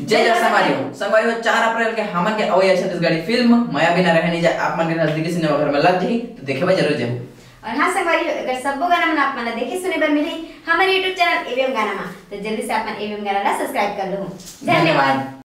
जय जय संगवारी 4 अप्रैल के हमन के अवय छत्तीसगढ़ी फिल्म माया बिना रहे नहीं जाए आप मन के नजदीकी सिनेमा घर में लग जाही तो देखे बा जरूर जाहू। और हां संगवारी अगर सबो गाना मन आप मन देखे सुने बर मिली हमारे YouTube चैनल एवीएम गाना में तो जल्दी से आप एवीएम गाना सब्सक्राइब कर लो। धन्यवाद।